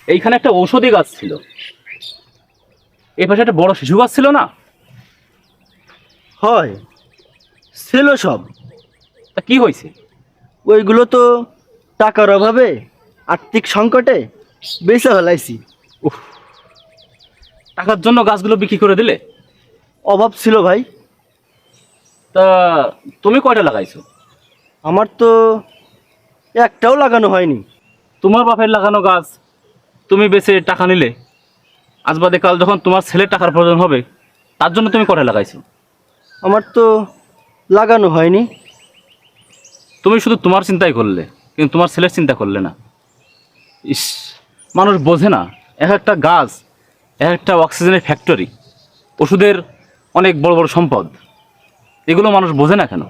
এইখানে একটা ঔষধি গাছ ছিল, এই পাশে একটা বড় শিশু গাছ ছিল না? হয়, ছিল সব। তা কি হয়েছে? ওইগুলো তো টাকার অভাবে, আর্থিক সংকটে বেচে ফেলাইছি। উফ, টাকার জন্য গাছগুলো বিক্রি করে দিলে? অভাব ছিল ভাই। তা তুমি কয়টা লাগাইছো? আমার তো একটাও লাগানো হয়নি। তোমার বাপের লাগানো গাছ তুমি বেচে টাকা নিলে, আজ বাদে কাল যখন তোমার ছেলের টাকার প্রয়োজন হবে, তার জন্য তুমি কয়টা লাগাইছো? আমার তো লাগানো হয়নি। তুমি শুধু তোমার চিন্তাই করলে, কিন্তু তোমার ছেলের চিন্তা করলে না। ইস, মানুষ বোঝে না, এক একটা গাছ এক একটা অক্সিজেনের ফ্যাক্টরি, ওষুধের অনেক বড় বড় সম্পদ, এগুলো মানুষ বোঝে না কেন?